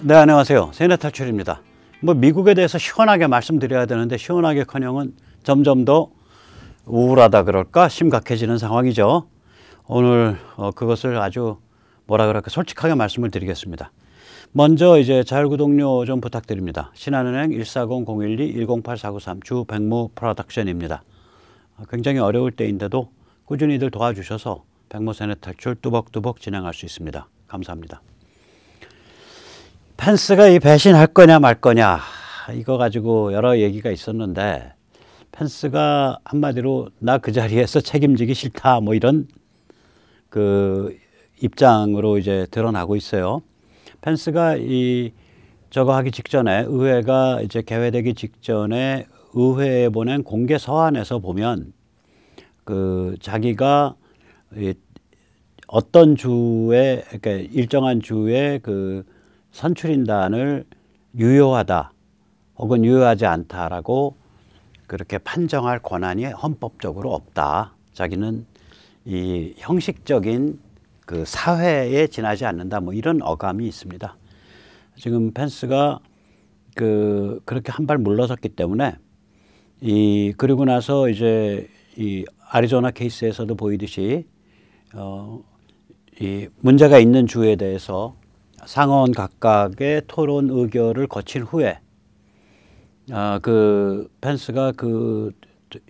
네, 안녕하세요. 세뇌 탈출입니다. 미국에 대해서 시원하게 말씀드려야 되는데 시원하게커녕은 점점 더 우울하다 그럴까 심각해지는 상황이죠. 오늘 그것을 아주 뭐라 그럴까 솔직하게 말씀을 드리겠습니다. 먼저 이제 자율구독료 좀 부탁드립니다. 신한은행 140-012-108493 주백무 프로덕션입니다. 굉장히 어려울 때인데도 꾸준히들 도와주셔서 백무 세뇌 탈출 뚜벅뚜벅 진행할 수 있습니다. 감사합니다. 펜스가 이 배신할 거냐 말 거냐 이거 가지고 여러 얘기가 있었는데 펜스가 한마디로 나 그 자리에서 책임지기 싫다 뭐 이런 그 입장으로 이제 드러나고 있어요. 펜스가 저거 하기 직전에 의회가 이제 개회되기 직전에 의회에 보낸 공개 서한에서 보면 그 자기가 어떤 주에 그러니까 일정한 주에 그 선출인단을 유효하다 혹은 유효하지 않다라고 그렇게 판정할 권한이 헌법적으로 없다. 자기는 이 형식적인 그 사회에 지나지 않는다. 뭐 이런 어감이 있습니다. 지금 펜스가 그렇게 한 발 물러섰기 때문에 그리고 나서 이제 이 아리조나 케이스에서도 보이듯이 이 문제가 있는 주에 대해서 상원 각각의 토론 의결을 거친 후에 그 펜스가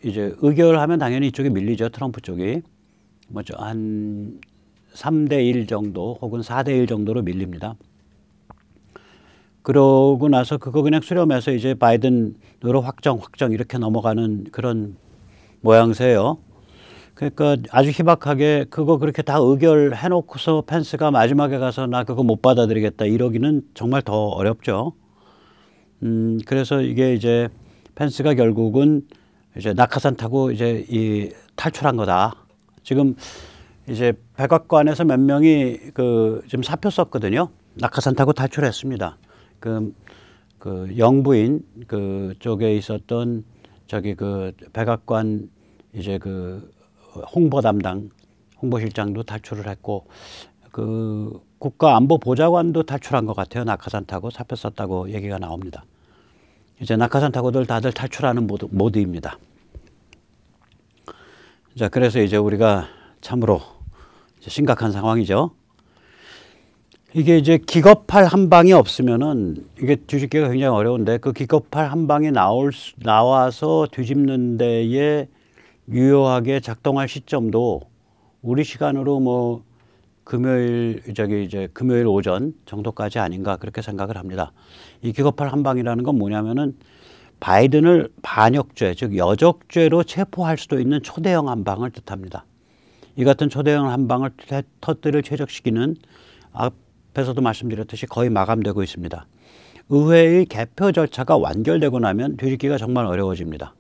이제 의결하면 당연히 이쪽에 밀리죠. 트럼프 쪽이 뭐죠 한 3대1 정도 혹은 4대1 정도로 밀립니다. 그러고 나서 그거 그냥 수렴해서 이제 바이든으로 확정 이렇게 넘어가는 그런 모양새예요. 그러니까 아주 희박하게 그거 그렇게 다 의결해 놓고서 펜스가 마지막에 가서 나 그거 못 받아들이겠다 이러기는 정말 더 어렵죠. 그래서 이게 이제 펜스가 결국은 이제 낙하산 타고 이제 탈출한 거다. 지금 이제 백악관에서 몇 명이 지금 사표 썼거든요. 낙하산 타고 탈출했습니다. 그 영부인 쪽에 있었던 백악관 이제 홍보 담당 홍보실장도 탈출을 했고 국가안보보좌관도 탈출한 것 같아요. 낙하산 타고 사표 썼다고 얘기가 나옵니다. 이제 낙하산 타고들 다들 탈출하는 모드입니다. 자, 그래서 이제 우리가 참으로 이제 심각한 상황이죠. 이게 이제 기겁할 한 방이 없으면은 이게 뒤집기가 굉장히 어려운데 그 기겁할 한 방이 나와서 뒤집는 데에 유효하게 작동할 시점도 우리 시간으로 뭐 금요일 오전 정도까지 아닌가 그렇게 생각을 합니다. 이 기겁할 한 방이라는 건 뭐냐면은 바이든을 반역죄 즉 여적죄로 체포할 수도 있는 초대형 한 방을 뜻합니다. 이 같은 초대형 한 방을 터뜨릴 최적시기는 앞에서도 말씀드렸듯이 거의 마감되고 있습니다. 의회의 개표 절차가 완결되고 나면 뒤집기가 정말 어려워집니다.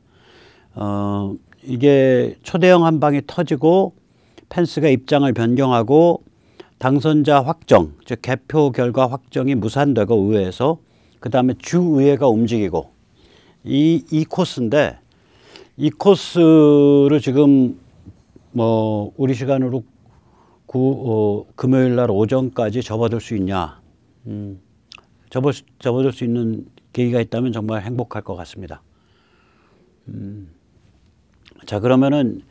이게 초대형 한 방이 터지고 펜스가 입장을 변경하고 당선자 확정, 즉 개표 결과 확정이 무산되고 의회에서 그 다음에 주의회가 움직이고 이 코스인데 이 코스를 지금 뭐 우리 시간으로 금요일 날 오전까지 접어들 수 있냐? 접어들 수 있는 계기가 있다면 정말 행복할 것 같습니다. 자, 그러면은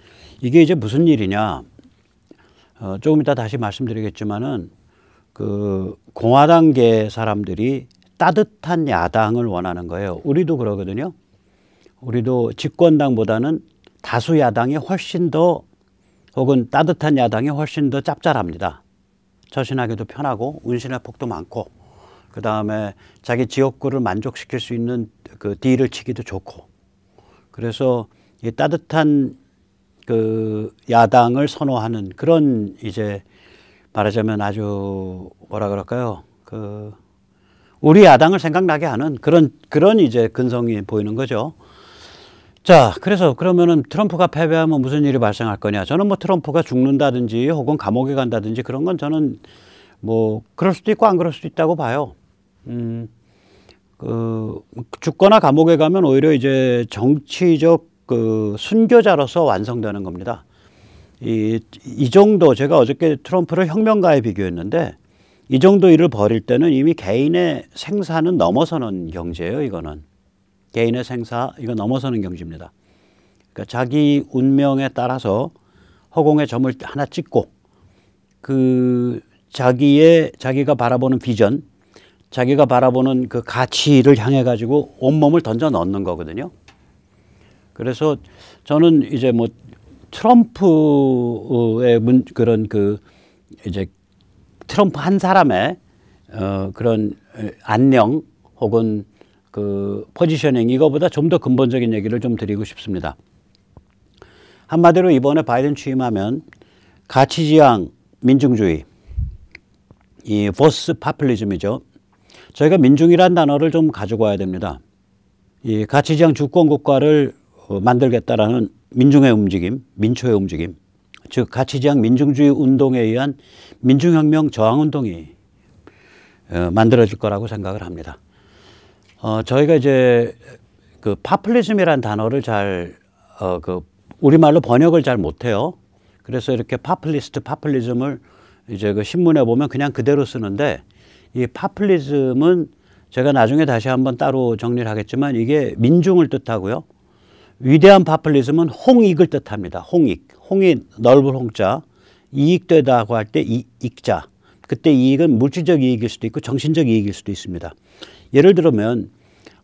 이게 이제 무슨 일이냐? 조금 이따 다시 말씀드리겠지만은 공화당계 사람들이 따뜻한 야당을 원하는 거예요. 우리도 그러거든요. 우리도 집권당보다는 다수 야당이 훨씬 더 혹은 따뜻한 야당이 훨씬 더 짭짤합니다. 처신하기도 편하고 운신의 폭도 많고 그 다음에 자기 지역구를 만족시킬 수 있는 그 딜을 치기도 좋고 그래서 이 따뜻한 야당을 선호하는 그런 이제 말하자면 아주 뭐라 그럴까요? 우리 야당을 생각나게 하는 그런 이제 근성이 보이는 거죠. 자, 그러면은 트럼프가 패배하면 무슨 일이 발생할 거냐? 저는 뭐 트럼프가 죽는다든지 혹은 감옥에 간다든지 그런 건 저는 뭐 그럴 수도 있고 안 그럴 수도 있다고 봐요. 죽거나 감옥에 가면 오히려 이제 정치적 순교자로서 완성되는 겁니다. 이 정도 제가 어저께 트럼프를 혁명가에 비교했는데 이 정도 일을 벌일 때는 이미 개인의 생사는 넘어서는 경제예요. 이거는 개인의 생사 이거 넘어서는 경제입니다. 그러니까 자기 운명에 따라서 허공에 점을 하나 찍고 그 자기가 바라보는 비전, 자기가 바라보는 그 가치를 향해 가지고 온몸을 던져 넣는 거거든요. 그래서 저는 이제 뭐 트럼프의 그런 그 이제 트럼프 한 사람의 그런 안녕 혹은 그 포지셔닝 이거보다 좀 더 근본적인 얘기를 좀 드리고 싶습니다. 한마디로 이번에 바이든 취임하면 가치지향 민중주의 이 버스 파퓰리즘이죠. 저희가 민중이란 단어를 좀 가지고 와야 됩니다. 이 가치지향 주권 국가를 만들겠다라는 민중의 움직임, 민초의 움직임, 즉 가치지향 민중주의 운동에 의한 민중혁명 저항운동이 만들어질 거라고 생각을 합니다. 저희가 이제 그 파퓰리즘이란 단어를 잘 그 우리말로 번역을 잘 못해요. 그래서 이렇게 파퓰리즘을 이제 그 신문에 보면 그냥 그대로 쓰는데 이 파퓰리즘은 제가 나중에 다시 한번 따로 정리를 하겠지만 이게 민중을 뜻하고요. 위대한 파퓰리즘은 홍익을 뜻합니다. 홍이 넓은 홍자, 이익되다고 할 때 익자. 그때 이익은 물질적 이익일 수도 있고 정신적 이익일 수도 있습니다. 예를 들면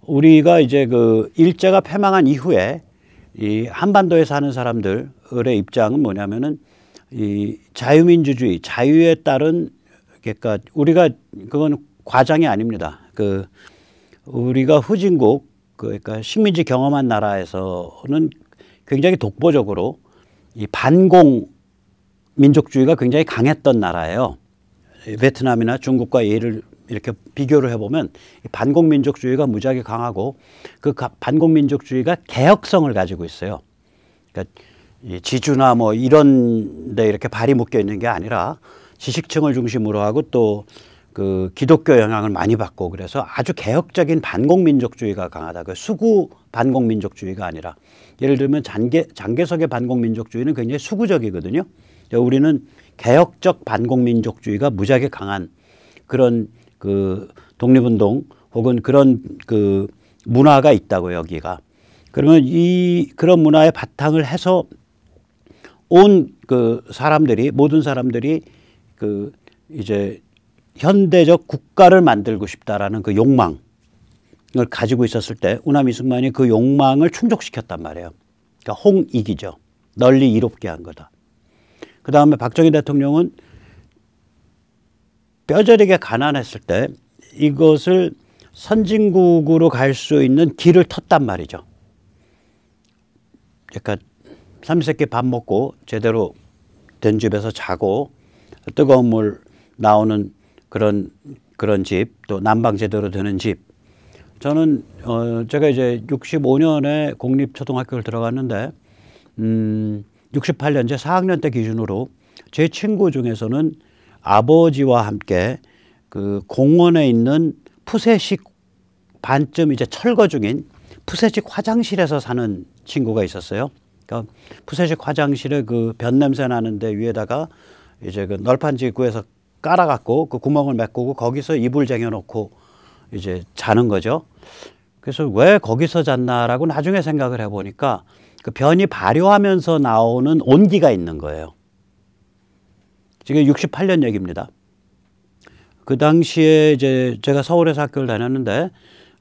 우리가 이제 그 일제가 패망한 이후에 이 한반도에 사는 사람들의 입장은 뭐냐면은 이 자유민주주의, 자유에 따른 그러니까 우리가 그건 과장이 아닙니다. 그 우리가 후진국 그러니까 식민지 경험한 나라에서는 굉장히 독보적으로 이 반공 민족주의가 굉장히 강했던 나라예요. 베트남이나 중국과 예를 이렇게 비교를 해보면 반공민족주의가 무지하게 강하고 그 반공민족주의가 개혁성을 가지고 있어요. 그러니까 지주나 뭐 이런 데 이렇게 발이 묶여 있는 게 아니라 지식층을 중심으로 하고 또 그 기독교 영향을 많이 받고 그래서 아주 개혁적인 반공민족주의가 강하다. 그 수구 반공민족주의가 아니라 예를 들면 장개석의 반공민족주의는 굉장히 수구적이거든요. 우리는 개혁적 반공민족주의가 무지하게 강한 그런 그 독립운동 혹은 그런 그 문화가 있다고 여기가. 그러면 그런 문화의 바탕을 해서 온 그 사람들이 모든 사람들이 그 이제 현대적 국가를 만들고 싶다라는 그 욕망을 가지고 있었을 때 우남 이승만이 그 욕망을 충족시켰단 말이에요. 그러니까 홍익이죠. 널리 이롭게 한 거다. 그 다음에 박정희 대통령은 뼈저리게 가난했을 때 이것을 선진국으로 갈 수 있는 길을 텄단 말이죠. 그러니까 삼시세끼 밥 먹고 제대로 된 집에서 자고 뜨거운 물 나오는 그런 집, 또 난방 제대로 되는 집. 저는 제가 이제 65년에 공립초등학교를 들어갔는데 68년 제 4학년 때 기준으로 제 친구 중에서는 아버지와 함께 그 공원에 있는 푸세식 반쯤 이제 철거 중인 푸세식 화장실에서 사는 친구가 있었어요. 그러니까 푸세식 화장실에 그 변 냄새 나는데 위에다가 이제 그 널판지 구해서 깔아갖고 그 구멍을 메꾸고 거기서 이불 쟁여놓고 이제 자는 거죠. 그래서 왜 거기서 잤나라고 나중에 생각을 해보니까 그 변이 발효하면서 나오는 온기가 있는 거예요. 지금 68년 얘기입니다. 그 당시에 이제 제가 서울에서 학교를 다녔는데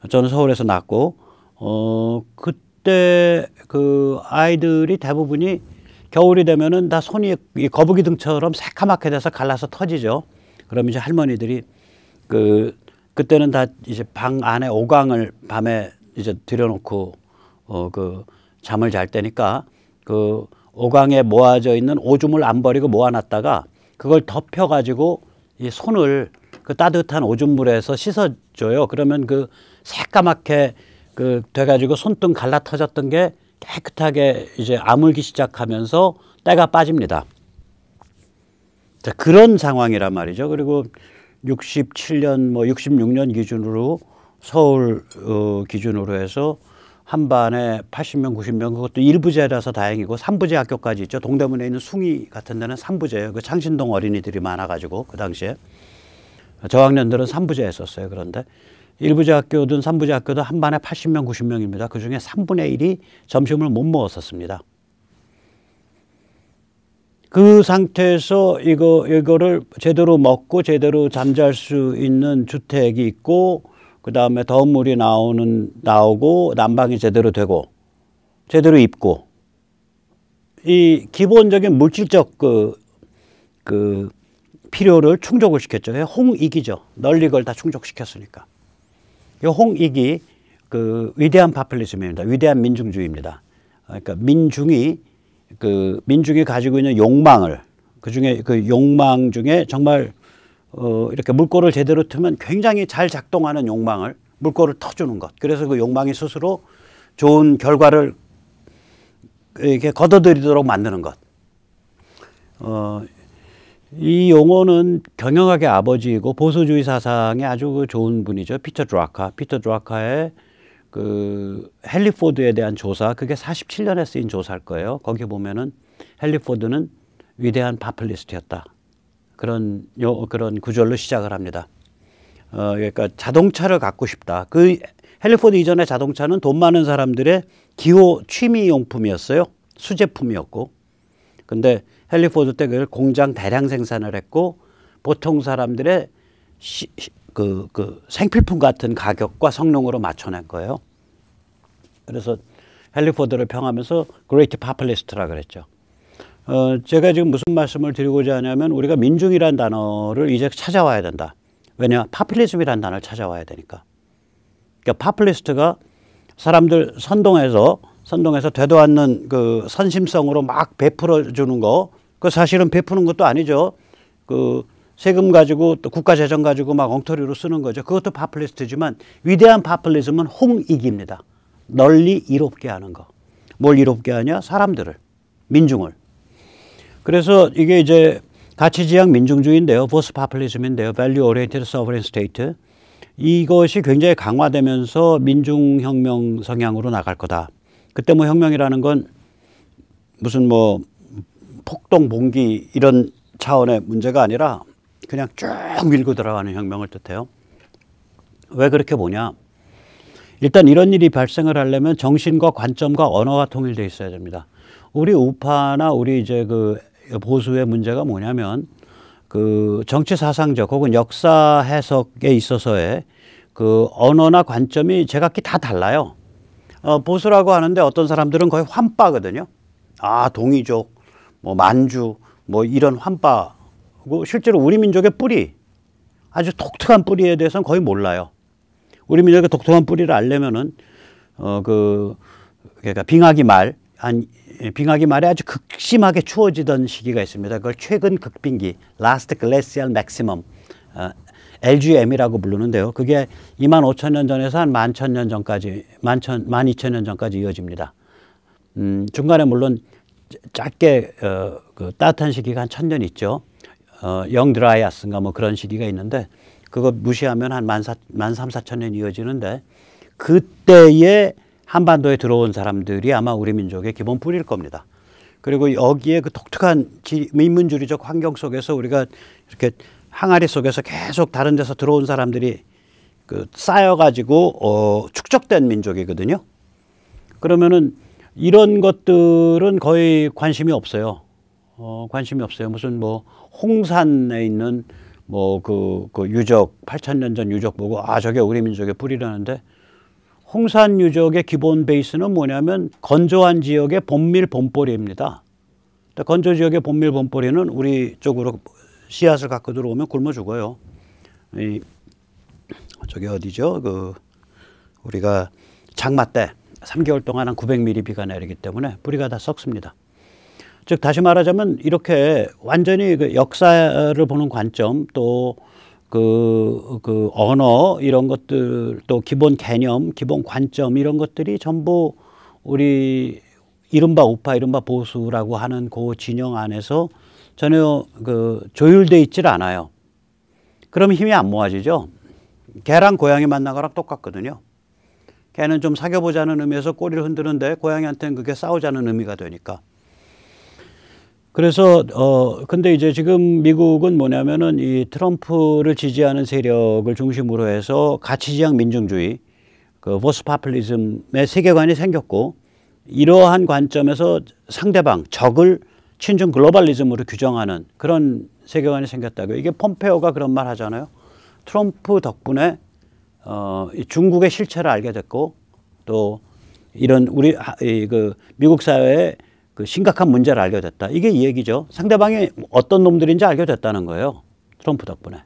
저는 서울에서 났고 그때 그 아이들이 대부분이 겨울이 되면은 다 손이 거북이 등처럼 새카맣게 돼서 갈라서 터지죠. 그럼 이제 할머니들이 그때는 다 이제 방 안에 오강을 밤에 이제 들여놓고 그 잠을 잘 때니까 그 오강에 모아져 있는 오줌을 안 버리고 모아놨다가 그걸 덮여가지고 이 손을 그 따뜻한 오줌물에서 씻어줘요. 그러면 그 새까맣게 그 돼가지고 손등 갈라 터졌던 게 깨끗하게 이제 아물기 시작하면서 때가 빠집니다. 자, 그런 상황이란 말이죠. 그리고 67년 뭐 66년 기준으로 서울 기준으로 해서 한 반에 80명 90명 그것도 1부제라서 다행이고 3부제 학교까지 있죠. 동대문에 있는 숭이 같은 데는 3부제예요. 그 창신동 어린이들이 많아가지고 그 당시에 저학년들은 3부제 했었어요. 그런데 1부제 학교든 3부제 학교든 한 반에 80명, 90명입니다. 그중에 3분의 1이 점심을 못 먹었었습니다. 그 상태에서 이거를 제대로 먹고 제대로 잠잘 수 있는 주택이 있고, 그 다음에 더운 물이 나오고 난방이 제대로 되고 제대로 입고, 이 기본적인 물질적 그 필요를 충족을 시켰죠. 홍익이죠. 널리 그걸 다 충족시켰으니까. 이 홍익이 그 위대한 파퓰리즘입니다. 위대한 민중주의입니다. 그러니까 민중이 가지고 있는 욕망을, 그중에 그 욕망 중에 정말 이렇게 물꼬를 제대로 트면 굉장히 잘 작동하는 욕망을, 물꼬를 터주는 것. 그래서 그 욕망이 스스로 좋은 결과를 이렇게 거둬들이도록 만드는 것. 이 용어는 경영학의 아버지이고 보수주의 사상에 아주 그 좋은 분이죠. 피터 드라카의 그 헨리 포드에 대한 조사, 그게 47년에 쓰인 조사일 거예요. 거기 보면은 헨리 포드는 위대한 파퓰리스트였다. 그런 구절로 시작을 합니다. 그러니까 자동차를 갖고 싶다. 그 헨리 포드 이전의 자동차는 돈 많은 사람들의 기호 취미 용품이었어요. 수제품이었고. 근데 헨리 포드 때 그걸 공장 대량 생산을 했고, 보통 사람들의 생필품 같은 가격과 성능으로 맞춰낸 거예요. 그래서 헨리 포드를 평하면서 그레이트 파퓰리스트라 그랬죠. 제가 지금 무슨 말씀을 드리고자 하냐면, 우리가 민중이라는 단어를 이제 찾아와야 된다. 왜냐? 파퓰리즘이라는 단어를 찾아와야 되니까. 그러니까 파퓰리스트가 사람들 선동해서 되도 않는 그 선심성으로 막 베풀어 주는 거, 그 사실은 베푸는 것도 아니죠. 그 세금 가지고 또 국가 재정 가지고 막 엉터리로 쓰는 거죠. 그것도 파퓰리스트지만, 위대한 파퓰리즘은 홍익입니다. 널리 이롭게 하는 거. 뭘 이롭게 하냐? 사람들을, 민중을. 그래서 이게 이제 가치지향 민중주의인데요. 보스 파퓰리즘인데요. Value Oriented Sovereign State. 이것이 굉장히 강화되면서 민중혁명 성향으로 나갈 거다. 그때 뭐 혁명이라는 건 무슨 뭐 폭동, 봉기 이런 차원의 문제가 아니라 그냥 쭉 밀고 들어가는 혁명을 뜻해요. 왜 그렇게 보냐? 일단 이런 일이 발생을 하려면 정신과 관점과 언어가 통일되어 있어야 됩니다. 우리 우파나 우리 이제 그 보수의 문제가 뭐냐면, 그 정치 사상적 혹은 역사 해석에 있어서의 그 언어나 관점이 제각기 다 달라요. 보수라고 하는데 어떤 사람들은 거의 환빠거든요. 동이족, 뭐 만주, 뭐 이런 환빠고, 실제로 우리 민족의 뿌리, 아주 독특한 뿌리에 대해서는 거의 몰라요. 우리 민족의 독특한 뿌리를 알려면은 그러니까 빙하기 말에 아주 극심하게 추워지던 시기가 있습니다. 그걸 최근 극빙기, Last Glacial Maximum, LGM이라고 부르는데요. 그게 25,000년 전에서 한 11,000년 전까지, 12,000년 전까지 이어집니다. 중간에 물론 짧게 그 따뜻한 시기가 한 1,000년 있죠. 영드라이아스인가 뭐 그런 시기가 있는데, 그거 무시하면 한 13,000~14,000년 이어지는데, 그때에 한반도에 들어온 사람들이 아마 우리 민족의 기본 뿌리일 겁니다. 그리고 여기에 그 독특한 인문주의적 환경 속에서 우리가 이렇게 항아리 속에서 계속 다른 데서 들어온 사람들이 그 쌓여가지고 축적된 민족이거든요. 그러면은 이런 것들은 거의 관심이 없어요. 관심이 없어요. 무슨 뭐 홍산에 있는 뭐 그 유적, 8,000년 전 유적 보고 저게 우리 민족의 뿌리라는데, 홍산 유적의 기본 베이스는 뭐냐면 건조한 지역의 본밀 본뿌리입니다. 건조 지역의 본밀 본뿌리는 우리 쪽으로 씨앗을 갖고 들어오면 굶어 죽어요. 저기 어디죠? 우리가 장마 때 3개월 동안 한 900mm 비가 내리기 때문에 뿌리가 다 썩습니다. 즉 다시 말하자면 이렇게 완전히 그 역사를 보는 관점, 또 그 언어 이런 것들, 또 기본 개념, 기본 관점 이런 것들이 전부 우리 이른바 우파, 이른바 보수라고 하는 그 진영 안에서 전혀 그 조율돼 있질 않아요. 그럼 힘이 안 모아지죠. 개랑 고양이 만난 거랑 똑같거든요. 개는 좀 사귀어보자는 의미에서 꼬리를 흔드는데, 고양이한테는 그게 싸우자는 의미가 되니까. 그래서 근데 이제 지금 미국은 뭐냐면은 이 트럼프를 지지하는 세력을 중심으로 해서 가치지향 민중주의, 그 포스트파퓰리즘의 세계관이 생겼고, 이러한 관점에서 상대방 적을 친중 글로벌리즘으로 규정하는 그런 세계관이 생겼다고요. 이게 폼페오가 그런 말 하잖아요. 트럼프 덕분에 중국의 실체를 알게 됐고, 또 이런 우리 그 미국 사회의 그 심각한 문제를 알게 됐다. 이게 이 얘기죠. 상대방이 어떤 놈들인지 알게 됐다는 거예요. 트럼프 덕분에.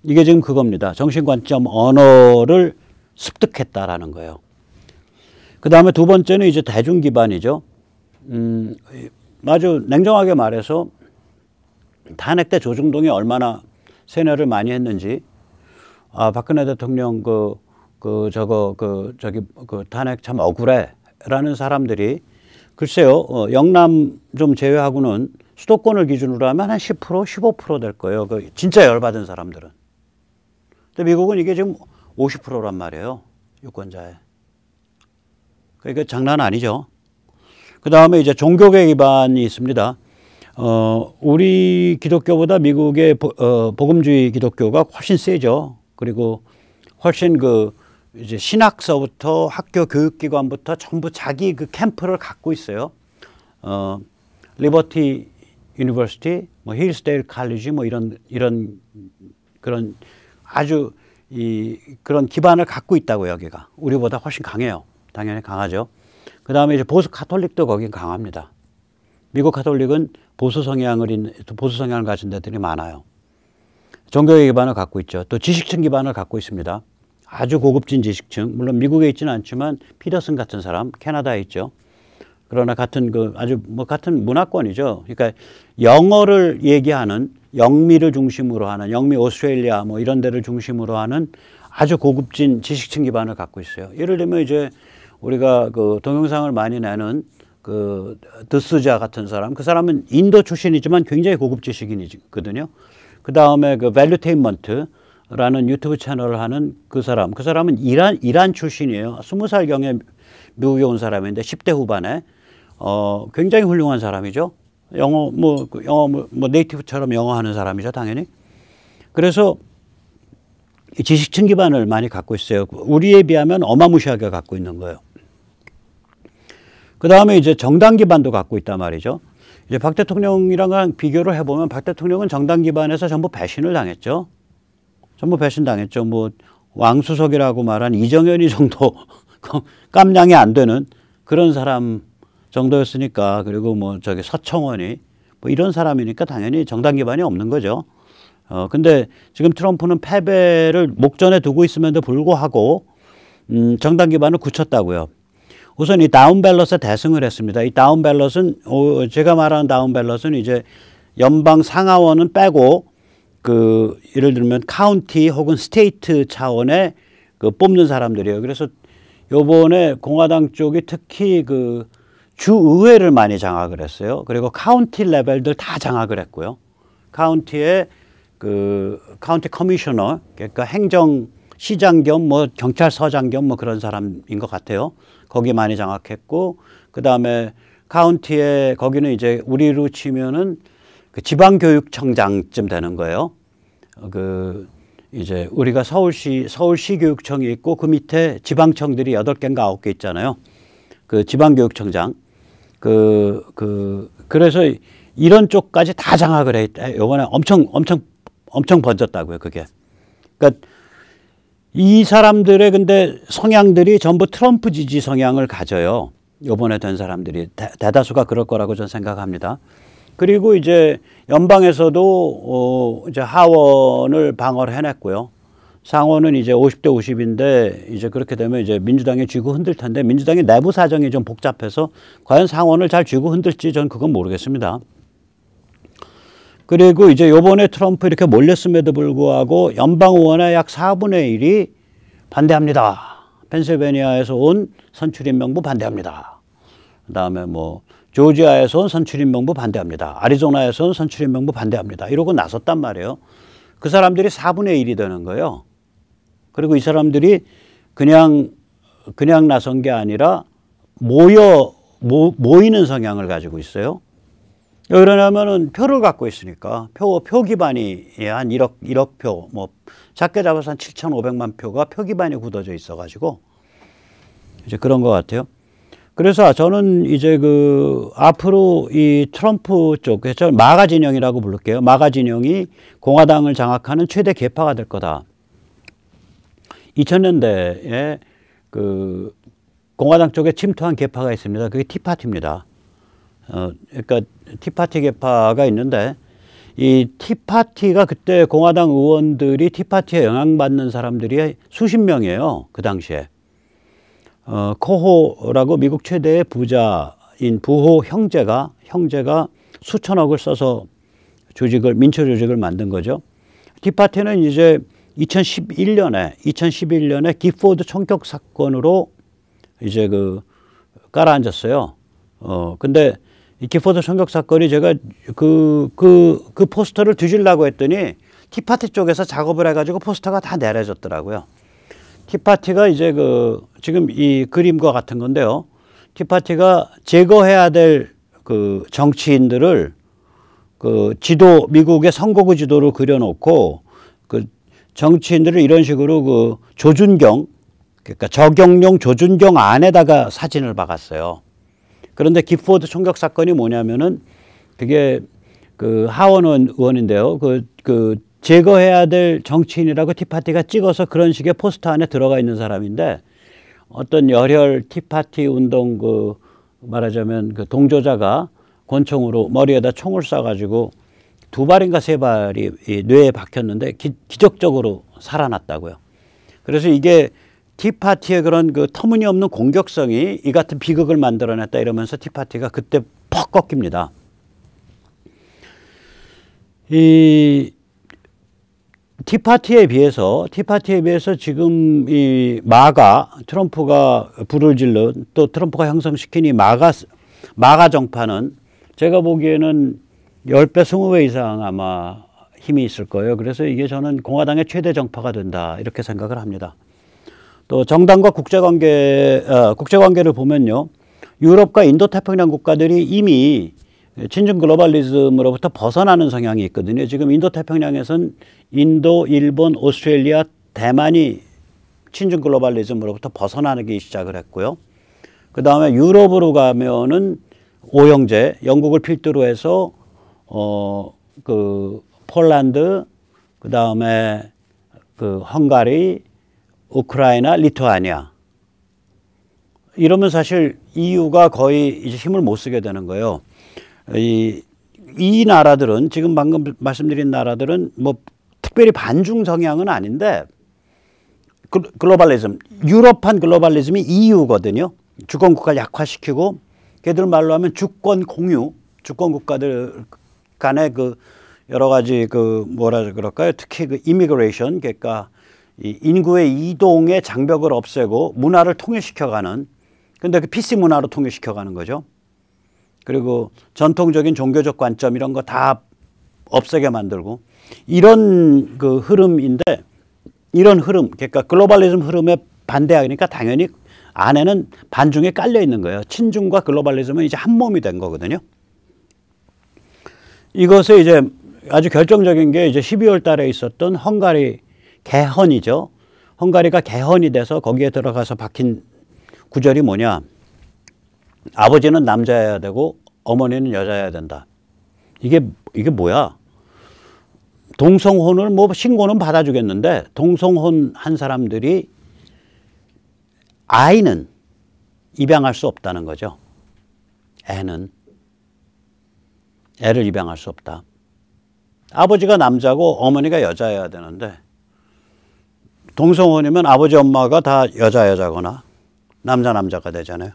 이게 지금 그겁니다. 정신관점 언어를 습득했다라는 거예요. 그 다음에 두 번째는 이제 대중 기반이죠. 아주 냉정하게 말해서 탄핵 때 조중동이 얼마나 세뇌를 많이 했는지, 박근혜 대통령 탄핵 참 억울해라는 사람들이 글쎄요, 영남 좀 제외하고는 수도권을 기준으로 하면 한 10%, 15% 될 거예요. 진짜 열받은 사람들은. 근데 미국은 이게 지금 50%란 말이에요. 유권자에. 그러니까 장난 아니죠. 그 다음에 이제 종교계 기반이 있습니다. 우리 기독교보다 미국의 복음주의 기독교가 훨씬 세죠. 그리고 훨씬 이제 신학서부터 학교 교육기관부터 전부 자기 그 캠프를 갖고 있어요. 리버티 유니버시티, 뭐 힐스데일 칼리지 뭐 이런 그런 아주 그런 기반을 갖고 있다고 여기가. 우리보다 훨씬 강해요. 당연히 강하죠. 그 다음에 이제 보수 카톨릭도 거긴 강합니다. 미국 카톨릭은 보수 성향을 가진 데들이 많아요. 종교의 기반을 갖고 있죠. 또 지식층 기반을 갖고 있습니다. 아주 고급진 지식층, 물론 미국에 있지는 않지만 피더슨 같은 사람 캐나다에 있죠. 그러나 같은 같은 문화권이죠. 그러니까 영어를 얘기하는, 영미를 중심으로 하는, 영미 오스트레일리아 뭐 이런 데를 중심으로 하는 아주 고급진 지식층 기반을 갖고 있어요. 예를 들면 이제 우리가 그 동영상을 많이 내는 그 드스자 같은 사람, 그 사람은 인도 출신이지만 굉장히 고급 지식인이거든요. 그 다음에 그 밸류테인먼트라는 유튜브 채널을 하는 그 사람은 이란 출신이에요. 20살경에 미국에 온 사람인데 10대 후반에 굉장히 훌륭한 사람이죠. 영어 네이티브처럼 영어 하는 사람이죠, 당연히. 그래서 지식층 기반을 많이 갖고 있어요. 우리에 비하면 어마무시하게 갖고 있는 거예요. 그 다음에 이제 정당 기반도 갖고 있단 말이죠. 이제 박 대통령이랑 비교를 해보면 박 대통령은 정당 기반에서 전부 배신을 당했죠. 전부 배신당했죠. 뭐 왕수석이라고 말한 이정현이 정도 깜냥이 안 되는 그런 사람 정도였으니까, 그리고 뭐 서청원이 뭐 이런 사람이니까 당연히 정당 기반이 없는 거죠. 근데 지금 트럼프는 패배를 목전에 두고 있음에도 불구하고 정당 기반을 굳혔다고요. 우선 이 다운 밸럿에 대승을 했습니다. 이 다운 밸럿은 제가 말하는 다운 밸럿은 이제 연방 상하원은 빼고 예를 들면 카운티 혹은 스테이트 차원의 뽑는 사람들이에요. 그래서 요번에 공화당 쪽이 특히 주의회를 많이 장악을 했어요. 그리고 카운티 레벨들 다 장악을 했고요. 카운티에 카운티 커미셔너, 그러니까 시장 겸 뭐 경찰서장 겸 뭐 그런 사람인 것 같아요. 거기 많이 장악했고, 그 다음에 카운티에 거기는 이제 우리로 치면은 지방교육청장쯤 되는 거예요. 이제 우리가 서울시 교육청이 있고 그 밑에 지방청들이 8개인가 9개 있잖아요. 지방교육청장. 그래서 이런 쪽까지 다 장악을 했다. 요번에 엄청 번졌다고요, 그게. 그러니까 이 사람들의 근데 성향들이 전부 트럼프 지지 성향을 가져요. 요번에 된 사람들이 대다수가 그럴 거라고 저는 생각합니다. 그리고 이제 연방에서도 이제 하원을 방어를 해냈고요. 상원은 이제 50대 50인데 이제 그렇게 되면 이제 민주당이 쥐고 흔들 텐데, 민주당의 내부 사정이 좀 복잡해서 과연 상원을 잘 쥐고 흔들지 저는 그건 모르겠습니다. 그리고 이제 요번에 트럼프 이렇게 몰렸음에도 불구하고 연방 의원의 약 4분의 1이 반대합니다. 펜실베니아에서 온 선출인명부 반대합니다. 그다음에 뭐 조지아에서 온 선출인명부 반대합니다. 아리조나에서 온 선출인명부 반대합니다. 이러고 나섰단 말이에요. 그 사람들이 4분의 1이 되는 거예요. 그리고 이 사람들이 그냥 나선 게 아니라 모이는 성향을 가지고 있어요. 왜 그러냐면은 표를 갖고 있으니까 표 기반이 한 1억 표, 뭐 작게 잡아서 한 7,500만 표가 표 기반이 굳어져 있어가지고 이제 그런 것 같아요. 그래서 저는 이제 그 앞으로 이 트럼프 쪽, 저는 마가 진영이라고 부를게요. 마가 진영이 공화당을 장악하는 최대 계파가 될 거다. 2000년대에 그 공화당 쪽에 침투한 계파가 있습니다. 그게 티파티입니다. 그러니까 티파티 계파가 있는데 이 티파티가 그때 공화당 의원들이 티파티에 영향받는 사람들이 수십 명이에요. 그 당시에. 코호라고 미국 최대의 부자인 부호 형제가 수천억을 써서 민초 조직을 만든 거죠. 티파티는 이제 2011년에 기포드 총격 사건으로 이제 그 깔아앉았어요. 근데 이 기포드 총격 사건이 제가 그 포스터를 뒤지려고 했더니 티파티 쪽에서 작업을 해가지고 포스터가 다 내려졌더라고요. 티파티가 이제 지금 이 그림과 같은 건데요. 티파티가 제거해야 될 그 정치인들을 미국의 선거구 지도로 그려놓고 그 정치인들을 이런 식으로 그러니까 적용용 조준경 안에다가 사진을 박았어요. 그런데 기포드 총격 사건이 뭐냐면은 그게 그 하원 의원인데요. 제거해야 될 정치인이라고 티파티가 찍어서 그런 식의 포스터 안에 들어가 있는 사람인데 어떤 열혈 티파티 운동 말하자면 그 동조자가 권총으로 머리에다 총을 쏴가지고 2발인가 3발이 이 뇌에 박혔는데 기적적으로 살아났다고요. 그래서 이게 티파티의 그런 그 터무니없는 공격성이 이 같은 비극을 만들어냈다 이러면서 티파티가 그때 퍽 꺾입니다. 이 티파티에 비해서 지금 이 트럼프가 불을 질른 또 트럼프가 형성시킨 이 마가 정파는 제가 보기에는 10배, 20배 이상 아마 힘이 있을 거예요. 그래서 이게 저는 공화당의 최대 정파가 된다 이렇게 생각을 합니다. 또 정당과 국제관계를 보면요. 유럽과 인도太平양 국가들이 이미 친중 글로벌리즘으로부터 벗어나는 성향이 있거든요. 지금 인도太平양에선 인도, 일본, 오스트레일리아, 대만이 친중 글로벌리즘으로부터 벗어나기 시작을 했고요. 그 다음에 유럽으로 가면은 오형제, 영국을 필두로 해서 폴란드, 그 다음에 헝가리, 우크라이나, 리투아니아. 이러면 사실 EU가 거의 이제 힘을 못 쓰게 되는 거예요. 이 나라들은 지금 방금 말씀드린 나라들은 뭐 특별히 반중 성향은 아닌데 글로벌리즘, 유럽판 글로벌리즘이 EU거든요. 주권 국가를 약화시키고 걔들 말로 하면 주권 공유, 주권 국가들 간의 여러 가지 뭐라 그럴까요? 특히 이미그레이션, 그러니까 이 인구의 이동의 장벽을 없애고 문화를 통일시켜가는, 근데 PC 문화로 통일시켜가는 거죠. 그리고 전통적인 종교적 관점 이런 거 다 없애게 만들고 이런 흐름인데, 이런 흐름, 그러니까 글로벌리즘 흐름에 반대하니까 당연히 안에는 반중에 깔려 있는 거예요. 친중과 글로벌리즘은 이제 한 몸이 된 거거든요. 이것에 이제 아주 결정적인 게 이제 12월 달에 있었던 헝가리 개헌이죠. 헝가리가 개헌이 돼서 거기에 들어가서 박힌 구절이 뭐냐. 아버지는 남자여야 되고 어머니는 여자여야 된다. 이게 뭐야? 동성혼을 뭐 신고는 받아주겠는데 동성혼 한 사람들이 아이는 입양할 수 없다는 거죠. 애를 입양할 수 없다. 아버지가 남자고 어머니가 여자여야 되는데 동성혼이면 아버지 엄마가 다 여자거나 남자가 되잖아요.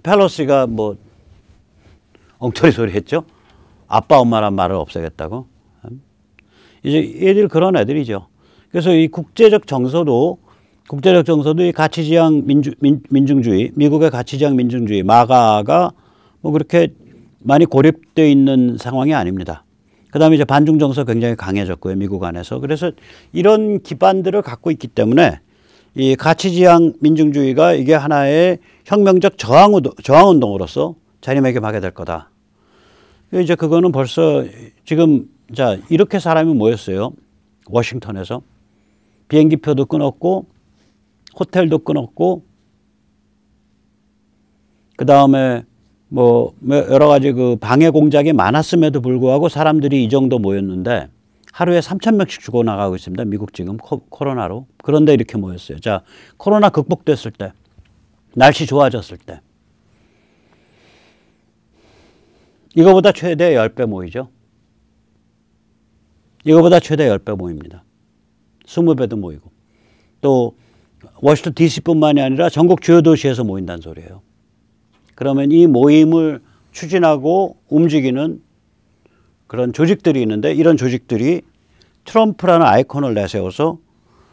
펠로시가 뭐 엉터리 소리 했죠. 아빠 엄마란 말을 없애겠다고. 이제 얘들 그런 애들이죠. 그래서 이 국제적 정서도 이 가치지향 민중주의, 미국의 가치지향 민중주의, 마가가 뭐 그렇게 많이 고립되어 있는 상황이 아닙니다. 그 다음에 이제 반중 정서 굉장히 강해졌고요, 미국 안에서. 그래서 이런 기반들을 갖고 있기 때문에 이 가치지향 민중주의가 이게 하나의 혁명적 저항운동으로서 자리매김하게 될 거다. 이제 그거는 벌써 지금 자 이렇게 사람이 모였어요. 워싱턴에서 비행기표도 끊었고 호텔도 끊었고 그 다음에 뭐 여러 가지 그 방해 공작이 많았음에도 불구하고 사람들이 이 정도 모였는데 하루에 3,000명씩 죽어나가고 있습니다. 미국 지금 코로나로. 그런데 이렇게 모였어요. 자, 코로나 극복됐을 때, 날씨 좋아졌을 때 이거보다 최대 10배 모이죠. 이거보다 최대 10배 모입니다. 20배도 모이고. 또 워싱턴 DC뿐만이 아니라 전국 주요 도시에서 모인다는 소리예요. 그러면 이 모임을 추진하고 움직이는 그런 조직들이 있는데 이런 조직들이 트럼프라는 아이콘을 내세워서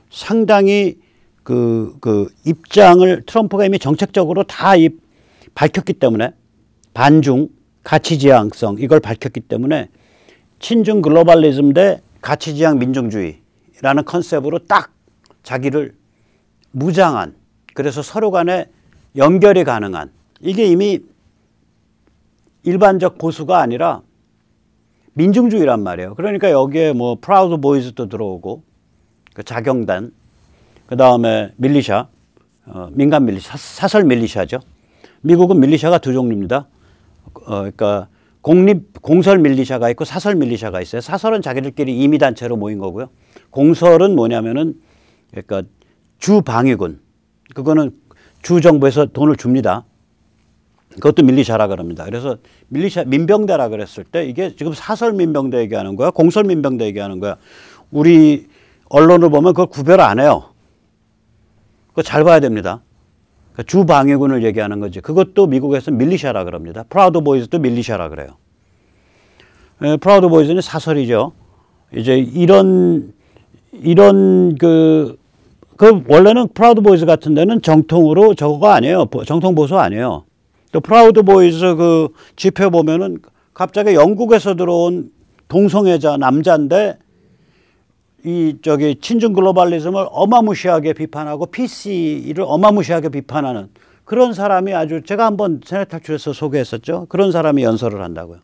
상당히 그 입장을 트럼프가 이미 정책적으로 다 밝혔기 때문에 반중, 가치지향성 이걸 밝혔기 때문에 친중 글로벌리즘 대 가치지향 민중주의라는 컨셉으로 딱 자기를 무장한 그래서 서로 간에 연결이 가능한 이게 이미 일반적 보수가 아니라 민중주의란 말이에요. 그러니까 여기에 뭐 프라우드 보이즈도 들어오고 그 자경단 그 다음에 밀리샤 민간 밀리샤 사설 밀리샤죠. 미국은 밀리샤가 두 종류입니다. 그러니까 공설 밀리샤가 있고 사설 밀리샤가 있어요. 사설은 자기들끼리 임의단체로 모인 거고요. 공설은 뭐냐면은 그러니까 주방위군 그거는 주정부에서 돈을 줍니다. 그것도 밀리샤라 그럽니다. 그래서 밀리샤 민병대라 그랬을 때 이게 지금 사설 민병대 얘기하는 거야, 공설 민병대 얘기하는 거야. 우리 언론을 보면 그걸 구별 안 해요. 그거 잘 봐야 됩니다. 그러니까 주방위군을 얘기하는 거지. 그것도 미국에서 밀리샤라 그럽니다. 프라우드 보이즈도 밀리샤라 그래요. 프라우드 보이즈는 사설이죠. 이제 이런 그 원래는 프라우드 보이즈 같은 데는 정통으로 저거가 아니에요. 정통 보수 아니에요. 또 프라우드 보이즈 그 집회 보면은 갑자기 영국에서 들어온 동성애자 남자인데 이 저기 친중 글로벌리즘을 어마무시하게 비판하고 PC를 어마무시하게 비판하는 그런 사람이 아주 제가 한번 세뇌 탈출에서 소개했었죠. 그런 사람이 연설을 한다고요.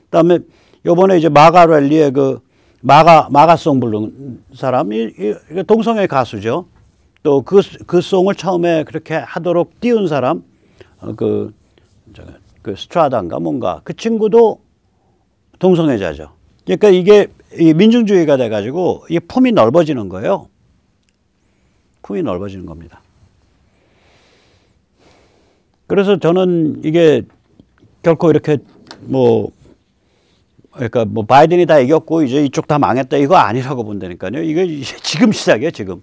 그다음에 요번에 이제 마가 랠리에 그 마가송 부른 사람이 동성애 가수죠. 또 그 송을 처음에 그렇게 하도록 띄운 사람 그 스트라다인가 뭔가 그 친구도 동성애자죠. 그러니까 이게 민중주의가 돼가지고 이 품이 넓어지는 거예요. 품이 넓어지는 겁니다. 그래서 저는 이게 결코 이렇게 그러니까 바이든이 다 이겼고 이제 이쪽 다 망했다 이거 아니라고 본다니까요. 이게 지금 시작이에요, 지금.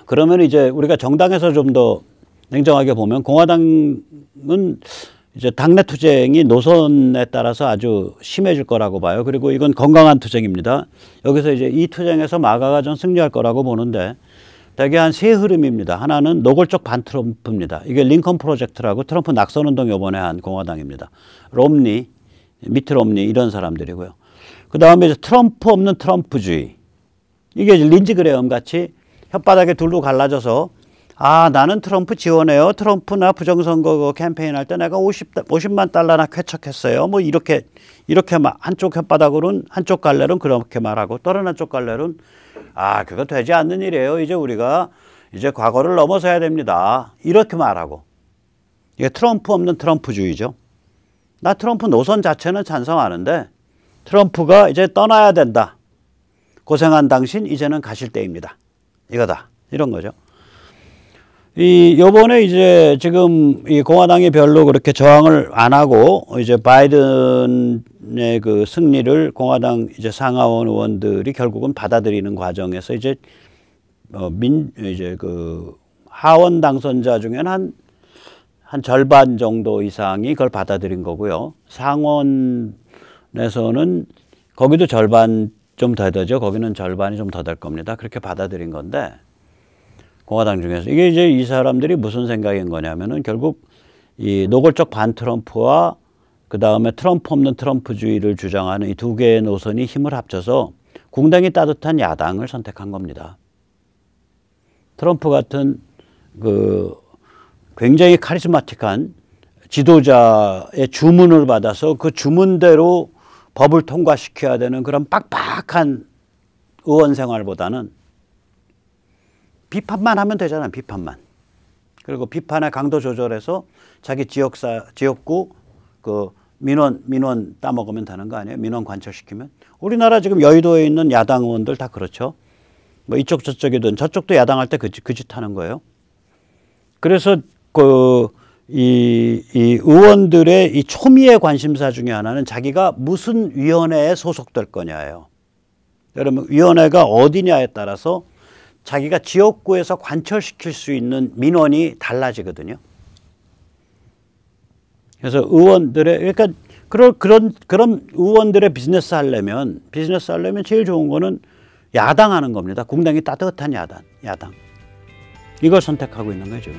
그러면 이제 우리가 정당에서 좀 더 냉정하게 보면 공화당은 이제 당내 투쟁이 노선에 따라서 아주 심해질 거라고 봐요. 그리고 이건 건강한 투쟁입니다. 여기서 이제 이 투쟁에서 마가가 전 승리할 거라고 보는데 대개 한 세 흐름입니다. 하나는 노골적 반트럼프입니다. 이게 링컨 프로젝트라고 트럼프 낙선운동 요번에 한 공화당입니다. 롬니, 미트 롬니 이런 사람들이고요. 그 다음에 이제 트럼프 없는 트럼프주의. 이게 린지 그레엄 같이 혓바닥에 둘로 갈라져서 아 나는 트럼프 지원해요. 트럼프나 부정선거 캠페인 할 때 내가 50만 달러나 쾌척했어요. 뭐 이렇게 막 한쪽 혓바닥으로는 한쪽 갈래로는 그렇게 말하고 다른 한쪽 갈래로는 아 그거 되지 않는 일이에요. 이제 우리가 이제 과거를 넘어서야 됩니다. 이렇게 말하고 이게 트럼프 없는 트럼프주의죠. 나 트럼프 노선 자체는 찬성하는데 트럼프가 이제 떠나야 된다. 고생한 당신 이제는 가실 때입니다. 이거다. 이런 거죠. 요번에 이제 지금 이 공화당이 별로 그렇게 저항을 안 하고 이제 바이든의 그 승리를 공화당 이제 상하원 의원들이 결국은 받아들이는 과정에서 이제 이제 그 하원 당선자 중에는 한 절반 정도 이상이 그걸 받아들인 거고요. 상원에서는 거기도 절반 좀 더 되죠. 거기는 절반이 좀 더 될 겁니다. 그렇게 받아들인 건데 공화당 중에서 이게 이제 이 사람들이 무슨 생각인 거냐면은 결국 이 노골적 반트럼프와 그 다음에 트럼프 없는 트럼프주의를 주장하는 이 두 개의 노선이 힘을 합쳐서 궁뎅이 따뜻한 야당을 선택한 겁니다. 트럼프 같은 그 굉장히 카리스마틱한 지도자의 주문을 받아서 그 주문대로 법을 통과시켜야 되는 그런 빡빡한 의원 생활보다는 비판만 하면 되잖아요. 비판만. 그리고 비판의 강도 조절해서 자기 지역구 그 민원 따먹으면 되는 거 아니에요? 민원 관철시키면. 우리나라 지금 여의도에 있는 야당 의원들 다 그렇죠. 뭐 이쪽 저쪽이든 저쪽도 야당할 때 그 짓 하는 거예요. 그래서 이 의원들의 이 초미의 관심사 중에 하나는 자기가 무슨 위원회에 소속될 거냐예요. 여러분 위원회가 어디냐에 따라서 자기가 지역구에서 관철시킬 수 있는 민원이 달라지거든요. 그래서 의원들의 그러니까 그런 의원들의 비즈니스 하려면 제일 좋은 거는 야당 하는 겁니다. 공당이 따뜻한 야당. 이걸 선택하고 있는 거죠.